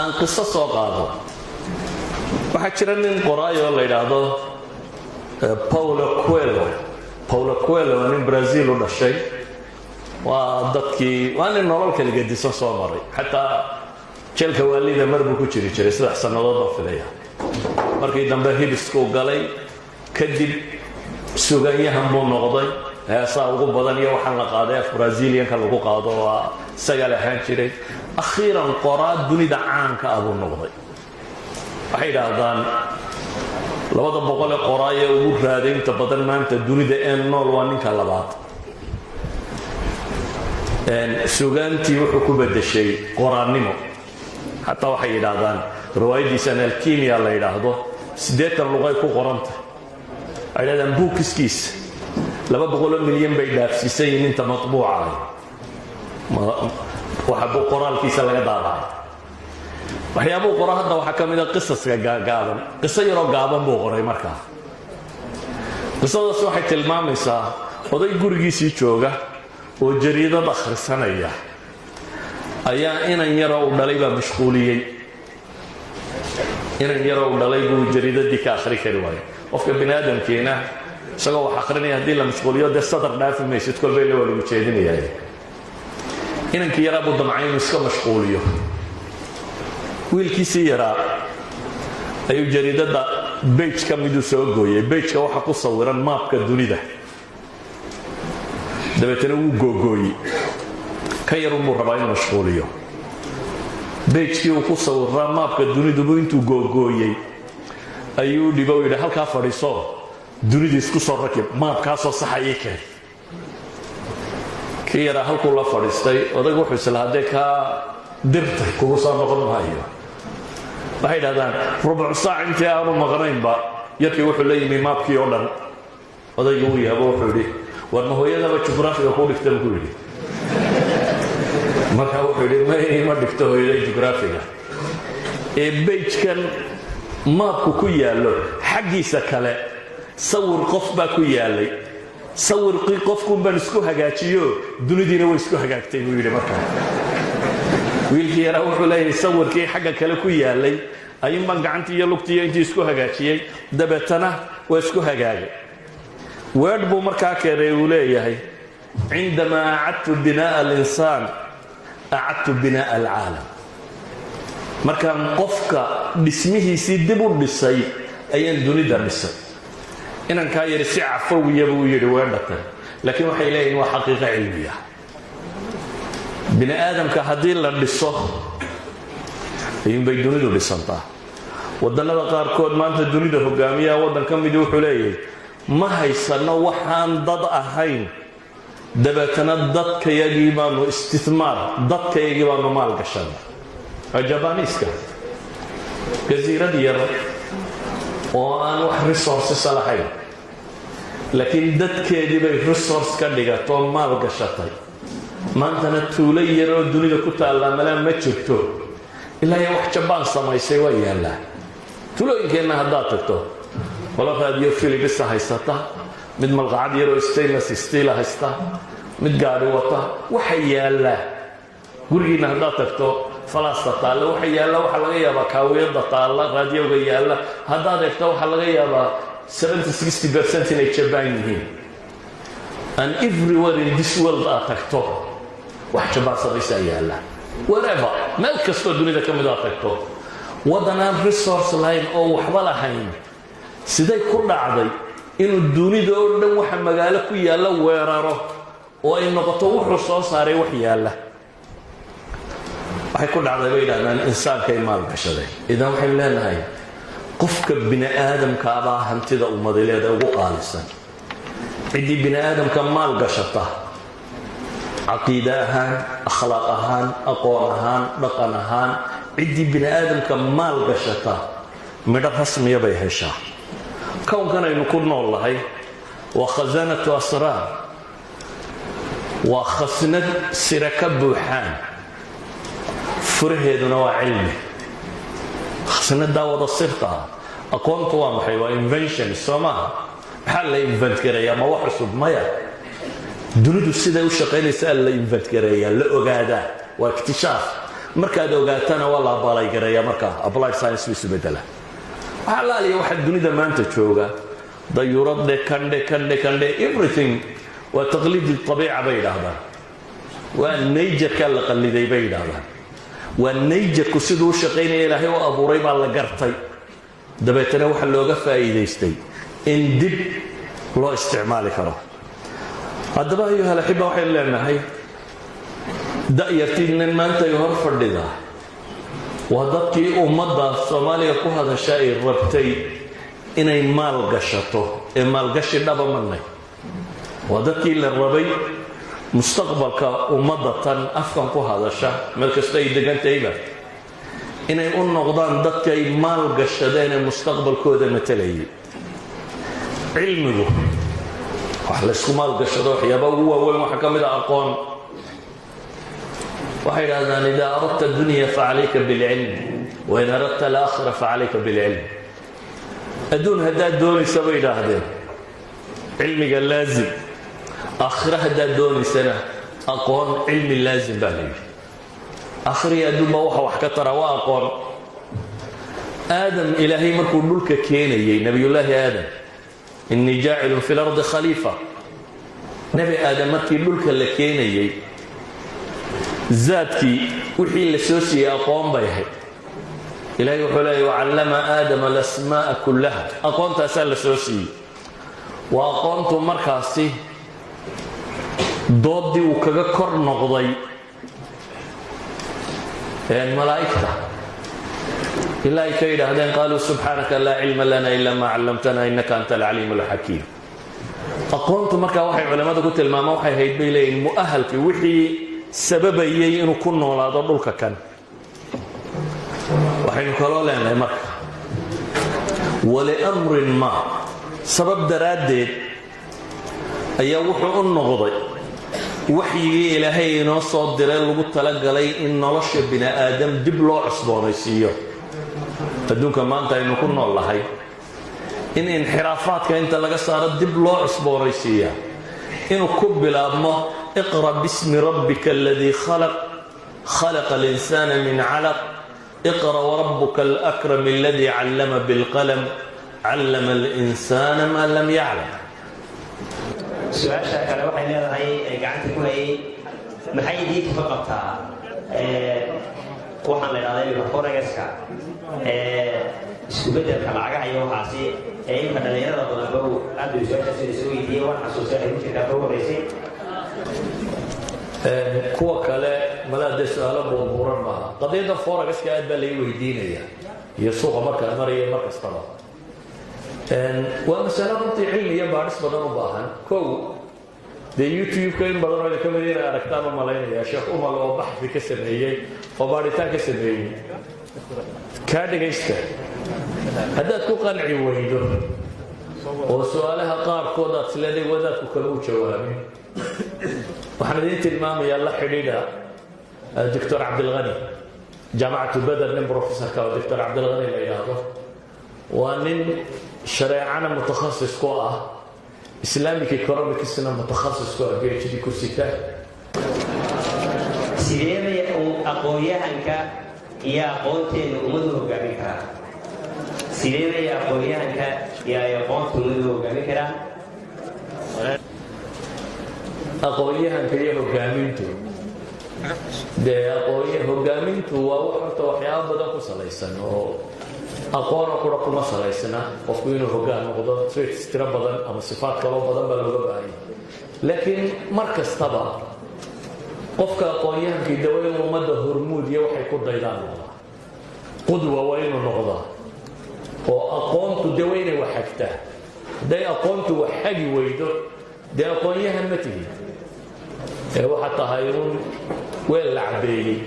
aan qiso soo qaado waxaa jira nin qoraayo la yidhaahdo Paulo Coelho waa nin Brazil u dhashay waa nin nolol kala gedisan soo maray xataa jeelka waalida marbu ku jiray 3 sanadood oo filaya markii dambe hibisku galay kadib suugaanyahan buu noqday heesaa ugu badan iyo waxaan la qaaday af Brazilianka lagu qaado waa sagaal ahaan jiray akhiiran qoraa dunida caanka abuu noqday waxay yidhaahdaan 200 qoraayo ugu raadaynta badan maanta dunida ee nool waa ninka labaad suugaantii wuxuu ku bedeshay qoraanimo حتى waxay yiraahdaan riwaayadiisa alkimiya la yiraahdo 8 luqad ku qoranta ayadaan buukiskiis 200 milyan bay dhaafsiisay inta matbuuca waxa buu qoraalkiisa laga daabacay waxyaabo qoraa hadda waxa kamid ah qisaska gaaban qiso yaro gaaban buu qoray markaa qisadaas waxay tilmaamaysaa oday gurigiisii jooga oo jariidad akhrisanaya ayaa inan yaro u dhalay baa mashquuliyay inan yaro u dhalay buu jariidadii ka akhri kari waayay qofka bini'aadamkeena isagoo wax akhrinaya haddii la mashquuliyo dee sadar dhaafi maysid kolbay la wada ujeedinayaa inankii yaraa buu damcay inuu iska mashquuliyo wiilkiisii yaraa ayuu jariidada bage ka miduu soo gooyay bageka waxa ku sawiran maapka dunida dabeetana wuu googooyey كير مربعين مشغولية بيتكي وقصة والرماب كدوني دبو انتو جوجوي أيو دبو إذا هل كافريصو دوني ديسكوسو ركب ماب كاسو صحيك كير هل كل فريستي وده حسل هذاك درت كوسا نقول هايو بعد هذا ربع ساعة انت يا أبو مغرين با يكي وحلي من ماب كيولا وده يقول يا أبو حلي وأنه هو يلا بتشوفرافي يقول يكتب كولي marka wuxuu yiri ma dhigto hooyada geographiga beejkan maapku ku yaalo xaqiisa kale sawir qof baa ku yaalay sawirqi qofku baan isku hagaajiyo dunidina way isku hagaagtay inuu yiri marka wiilkii yara wuxuu leeyahay sawirkii xagga kale ku yaalay ayuu man gacantii iyo lugtii intii isku hagaajiyay dabeetana way isku hagaagay word buu marka keenay uu leeyahay عندما أعدت بناء الإنسان أعدت بناء العالم مركان قفك باسمه سيدبو بسي أين دوني درسي إن كان يرسع عفوي يبو يروانك لكن وحي إليه هو حقيقة علمية بني آدم كهدين للصخ ينبي دوني دو بسنطة ودنا بقار كود ما أنت دوني دو هقامية ودنا كم يدو حليه ما هيسنا وحان ضد أهين dabeetana dadkayagii baanu istismaar dadkayagii baanu maal gashanay Jabaaniiska jasiirad yar oo aan wax resources lahayn laakiin dadkeedii bay resource ka dhigato maal gashatay maantana tuulo yar oo dunida ku taala mala ma jirto ilaa wax Jabaan samaysay waa yaala tuulooyinkeena hadda tagto wala raadiyo Philips haysata mid malqacad yar oo stainless steel haysta mid gaari wata waxa yaala gurigiina hadda tagto falaasta taala waxa yaala waxa laga yaabaa kaawiyada taala raadiyoga yaala hadda tagto waxa laga yaabaa 70-60% inay Jabaan yihiin and everywhere in this world tagto wax Jabaan samaysa yaala whatever meel kasto dunida kamid tagto wadanaan resource line oo waxba lahayn siday ku dhacday inuu dunida oo dhan waxa magaalo ku yaala weeraro oo ay noqoto wuxuu soo saaray wax yaala waxay ku dhacday bay dhaadaan insaanka ay maal gashaday idan waxay leenahay qofka bini aadamka aba hantida ummadaleeda ugu qaalisan cidii bini aadamka maal gashata aqeeda ahaan akhlaaq ahaan aqoon ahaan dhaqan ahaan cidii bini aadamka maal gashata midho rasmiya bay heshaa كون كان يكون الله وخزانة أسرار وخزنة سرك بوحان فره نوع علمي خزنة داود الصرطة أقوم طوام حيوة invention السماء بحال invent كريا ما وحسب مايا دونو السيدة وشقين يسأل invent كريا لأقادة واكتشاف markaad ogaatana waa la abaalay markaa applied science buu isbedela waxa la aliyo waxa dunida maanta jooga dayuuradde kandhe everything waa taqliid tabiica bay yidhaahdaan waa nature-ka la qalliday bay yidhaahdaan waa nature-ku siduu u shaqaynaya ilaahay u abuuray baa la gartay dabeetana waxa looga faa'iidaystay in dib loo isticmaali karo haddaba ayuha alaxiba waxaynu leenahay da'yartiinnan maanta ay hor fadhida waa dadkii ummadda soomaaliya ku hadasha ay rabtay inay maal gashato ee maalgashi dhaba marnay waa dadkii la rabay mustaqbalka ummadda tan afkan ku hadasha meel kasta ay degantahayba inay u noqdaan dadkay maal gashadeen ee mustaqbalkooda matalayay cilmigu wax la isku maal gashado waxyaaba ugu waaweyn waxaa ka mid ah aqoon waxay yidhahdaan idaa aradta addunya facalayka bilcilm wain aradta alaakhira facalayka bilcilm adduun haddaad doonaysa bay yidhaahdeen cilmiga laazim aakhira haddaad doonaysana aqoon cilmi laazim baa la yidhi aakhiriya adduun baa waxa wax ka tara waa aqoon aadam ilaahay markuu dhulka keenayay nabiyullaahi aadam innii jaacilun fi lardi khaliifa nebi aadam markii dhulka la keenayay zaadkii wixii la soo siiyey aqoon bay ahayd ilaahay wuxuu leeyahy wacallama aadama alasmaa'a kullaha aqoontaasaa la soo siiyey waa aqoontu markaasi dooddii uu kaga kor noqday malaa'igta ilaa ay ka yidhaahdeen qaaluu subxaanaka laa cilma lana ila maa callamtana innaka anta alcaliimu alxakiim aqoontu markaa waxay culimmadu ku tilmaamaan waxay ahayd bay leeyihin mu'ahalkii wixii sababayay inuu ku noolaado dhulka kan waxaynu kaloo leenahay marka waliamrin ma sabab daraaddeed ayaa wuxuu u noqday waxyigii ilaahay inoo soo diray lagu talagalay in nolosha bini aadam dib loo cusboonaysiiyo adduunka maanta aynu ku nool nahay in inxiraafaadka inta laga saaro dib loo cusboonaysiiyaa inuu ku bilaabmo اقرأ باسم ربك الذي خلق الإنسان من علق اقرأ وربك الأكرم الذي علم بالقلم علم الإنسان ما لم يعلم سؤال شاكر waxay leedahay gacanta ku hayay maxay diidku ka qabtaa waxaan leedahay forex-ka isku bedelka lacagaha iyo waxaasi inta dhalinyarada badan buu aad u soo weydiiyay wax xasuusan ay jirta ka horeysay kuwa kale malaade su'aalo buuran maaha qadiyada forex-ka aad baa lay weydiinaya iyo suuqa markaa maraya mar kastaba waa masalo runtii cilmi iyo baadhis badan u baahan kow dee youtube-ka in badan oo ka mid inay aragtaan u malaynaya sheekh umal oo baxfi ka sameeyey oo baadhitaan ka sameeyey kaa dhegaysta haddaad ku qanci weydo oo su'aalaha qaarkood aad isleeday wadaadku kale u jawaabin waxaan idiin tilmaamayaa la xidhiidha doctor cabdilghani jaamacatu bader nin professorka oo doctor cabdilghani la yidhaahdo waa nin shareecana mutakhasis ku ah islamic economicsna mutakhasis ku ah PhD ku sita sidee aqoonyahanka iyo aqoonteenu ummadu hogaamin karaa sidee aqoonyahanka iyo aqoontu ummadu hogaamin karaa aqoonyahanka iyo hogaamintu dee hogaamintu waa horta waxyaaba badan ku salaysan oo aqoona kura kuma salaysana qofku inuu hoggaan noqdo traits tiro badan ama sifaad kaloo badan baa looga baahanya laakiin mar kastaba qofka aqoonyahankii dawa inuu ummadda hormuud iyo waxay ku daydaan noqdaa qudwa waa inuu noqdaa oo aqoontu dawa inay wax xagtaa hadday aqoontu wax xagi weydo dee aqoonyahan ma tihin waxaa tahay un weel la cabeeyey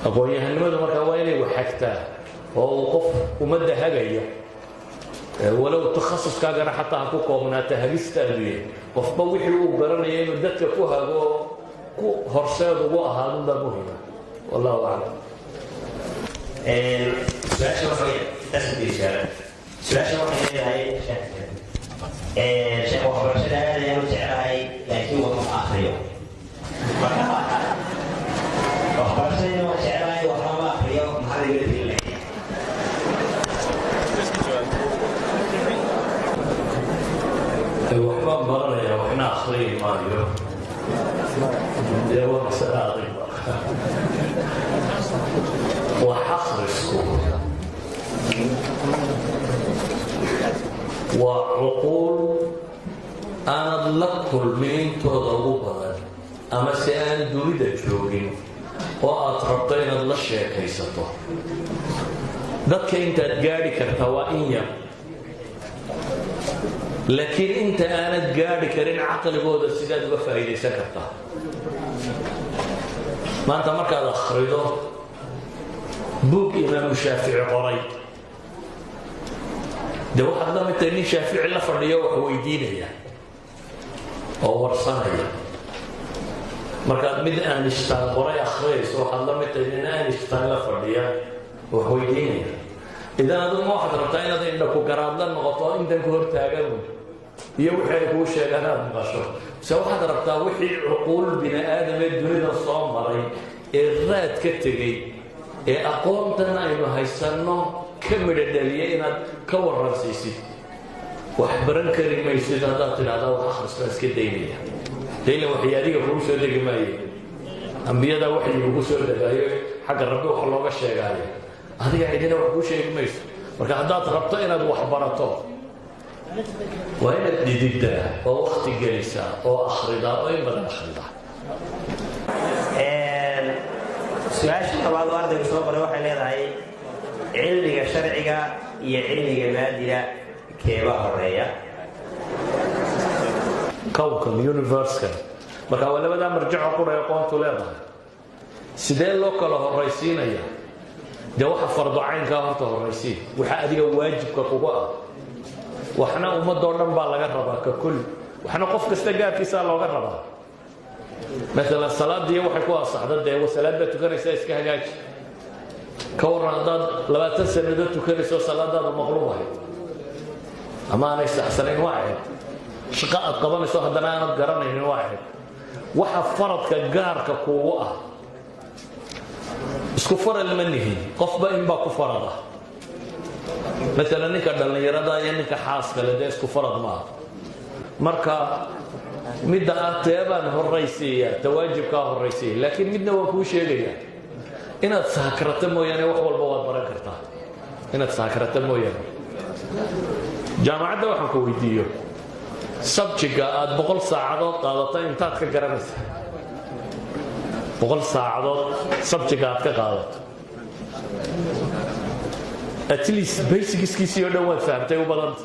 aqoon-yahanimadu markaa waa inay wax xagtaa oo uu qof ummadda hagaya walow takhasuskaagana xataa ha ku koobnaata hagistaadiye qofba wixii uu garanaya inuu dadka ku hago oo ku horseed ugu ahaadunbaa muhima wallahu aclam su-aasha waxay leedahay sheekh waxbarashada aad ayaan u jeclahay laakiin waa ma akhriyo waxbarashadayna maskaxdayga tegay waxbaan baranaya waxna akhriyi maayo dee waa masale adag wax akhrisku waa cuquul aanad la kulmin intooda ugu badan ama si aan dunida joogin oo aad rabto inaad la sheekaysato dadka intaad gaadhi kartaa waa in yar laakiin inta aanad gaadhi karin caqligooda sidaad uga faa'iidaysan kartaa maanta markaad akhrido buug imaamu shaafici qoray dee waxaad la mid tahay nin shaafici la fadhiyo wax weydiinaya oo warsanaya markaad mid aanishtaan qoray akhriyayso waxaad la mid tahay nin aanishtaan la fadhiya wax weydiinaya idan aduguma waxaad rabtaa inaad indhaku garaadla noqoto intan ku hortaagan iyo wixii ay kuu sheegaan aad maqasho se waxaad rabtaa wixii cuquul bini aadamee dunida soo maray ee raad ka tegey ee aqoontan aynu haysanno ka midho dhaliya inaad ka warransiisid wax baran kari maysid haddaad tidhahdaa wax akhrisbaa iska daynaya daylan waxay adiga kugu soo degi maaye ambiyadaa waxay ugu soo degaayo xagga rabbi wax looga sheegaayo adiga cidina wax kuu sheegi mayso marka haddaad rabto inaad wax barato waa inaad dhididdaa oo wakti gelisaa oo akhridaa oo in badan akhridaa su-aasha labaad oo ardaygu soo qoray waxay leedahay cilmiga sharciga iyo cilmiga maadiga keeba horeeya kowkan universekan marka waa labadaa marjaco qura aqoontu leedahay sidee loo kala horraysiinaya dee waxa fardu caynkaa horta horraysiin waxa adiga waajibka kugu ah waxna ummadoo dhan baa laga rabaa ka kul waxna qof kasta gaarkiisaa looga rabaa maalan salaadii waxay ku asaxda dee salaadbaad tukanaysaa iska hagaaji ka warran haddaad 20 sannadood tukanayso salaadaadu maqluubahay ama aanay saxsanayn waa ahayd shaqo aad qabanayso haddana aanad garanaynin waa ahayd waxa faradka gaarka kuugu ah isku faral ma nihin qofba inbaa ku farad ah maalan ninka dhallinyarada iyo ninka xaaska le dee isku farad maaha marka midda aad teebaan horraysiiya tawaajibkaa horraysiiya laakiin midna waan kuu sheegayaa inaad saakrata mooyaane wax walba waad baran kartaa inaad saakrata mooyaane jaamacadda waxaan ku weydiiyo sabjiga aad 100 saacadood qaadato intaad ka garanaysaa 100 saacadood sabjiga aad ka qaadato at least basicskiisii oo dhan waad fahamtay u badanta